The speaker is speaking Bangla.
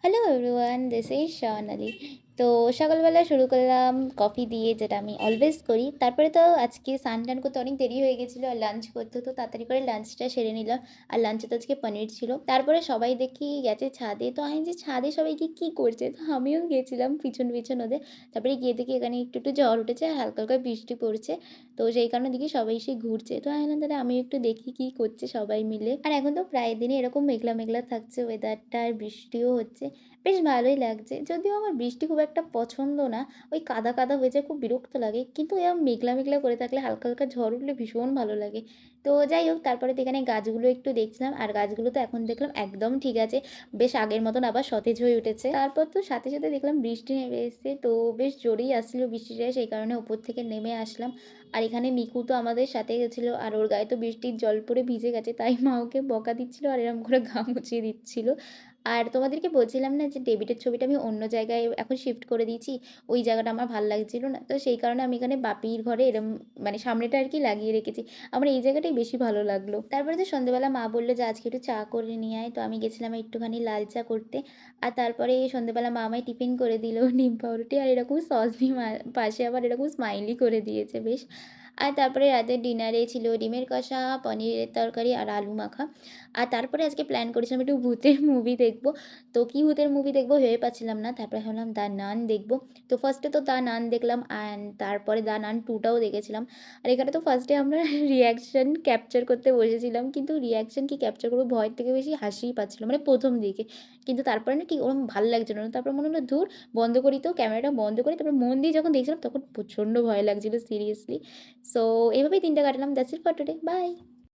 Hello everyone, this is Shaonali. তো সকালবেলা শুরু করলাম কফি দিয়ে, যেটা আমি অলওয়েজ করি। তারপরে তো আজকে স্নান টান করতে অনেক দেরি হয়ে গেছিলো আর লাঞ্চ করতে হতো, তাড়াতাড়ি করে লাঞ্চটা সেরে নিলাম। আর লাঞ্চে তো আজকে পনির ছিল। তারপরে সবাই দেখি গেছে ছাদে, তো আমি যে ছাদে সবাই গিয়ে কী করছে, তো আমিও গিয়েছিলাম পিছন পিছন ওদের। তারপরে গিয়ে দেখি এখানে একটু একটু ঝড় উঠেছে আর হালকা হালকা বৃষ্টি পড়ছে। তো সেই কারণে দেখি সবাই এসে ঘুরছে, তো আমি ভাবলাম তাহলে আমি একটু দেখি কী করছে সবাই মিলে। আর এখন তো প্রায় দিনই এরকম মেঘলা মেঘলা থাকছে ওয়েদারটা, আর বৃষ্টিও হচ্ছে, বেশ ভালোই লাগছে। যদিও আমার বৃষ্টি খুব একটা পছন্দ না, ওই কাদা কাদা হয়ে যায়, খুব বিরক্ত লাগে। কিন্তু এরকম মেঘলা মেঘলা করে থাকলে হালকা হালকা ঝড় উঠলে ভীষণ ভালো লাগে। তো যাই হোক, তারপরে তো এখানে গাছগুলো একটু দেখছিলাম, আর গাছগুলো তো এখন দেখলাম একদম ঠিক আছে, বেশ আগের মতন আবার সতেজ হয়ে উঠেছে। তারপর তো সাথে সাথে দেখলাম বৃষ্টি নেমে এসেছে, তো বেশ জোরেই আসছিল বৃষ্টিটা, সেই কারণে ওপর থেকে নেমে আসলাম। আর এখানে মিকু তো আমাদের সাথে গেছিলো, আর ওর গায়ে তো বৃষ্টির জল পড়ে ভিজে গেছে, তাই মা ওকে বকা দিচ্ছিল আর এরকম করে গা মুছিয়ে দিচ্ছিল। আর তোমাদেরকে বলছিলাম না যে ডেভিডের ছবিটা আমি অন্য জায়গায় এখন শিফট করে দিয়েছি, ওই জায়গাটা আমার ভাল লাগছিল না, তো সেই কারণে আমি এখানে বাপির ঘরে এরম মানে সামনেটা আর কি লাগিয়ে রেখেছি। আমার এই জায়গাটাই বেশি ভালো লাগলো। তারপরে তো সন্ধ্যেবেলা মা বললো যে আজকে একটু চা করে নিয়ে আয়, তো আমি গেছিলাম একটুখানি লাল চা করতে। আর তারপরে সন্ধ্যেবেলা মা আমায় টিফিন করে দিল ডিম পাউরুটি, আর এরকম সস দিয়ে পাশে আবার এরকম স্মাইলি করে দিয়েছে বেশ। আর তারপরে রাতের ডিনারে ছিল ডিমের কষা, পনিরের তরকারি আর আলু মাখা। আর তারপরে আজকে প্ল্যান করেছিলাম একটু ভূতের মুভি দেখবো। তো কী ভূতের মুভি দেখবো ভেবে পাচ্ছিলাম না। তারপরে ভাবলাম দ্য নান দেখবো। তো ফার্স্টে তো দ্য নান দেখলাম, অ্যান্ড তারপরে দ্য নান 2 টাও দেখেছিলাম। আর এখানে তো ফার্স্টে আমরা রিঅ্যাকশন ক্যাপচার করতে বসেছিলাম। কিন্তু রিঅ্যাকশন কি ক্যাপচার করবো, ভয়ের থেকে বেশি হাসিই পাচ্ছিলো মানে ১ম দিকে। কিন্তু তারপরে না ঠিক ওরকম ভাল লাগছিল না। তারপর মনে হলো ধুর, বন্ধ করি তো, ক্যামেরাটা বন্ধ করি। তারপর মন দিয়ে যখন দেখছিলাম তখন প্রচণ্ড ভয় লাগছিল সিরিয়াসলি। সো এভাবেই দিনটা কাটালাম। That's it for today. By.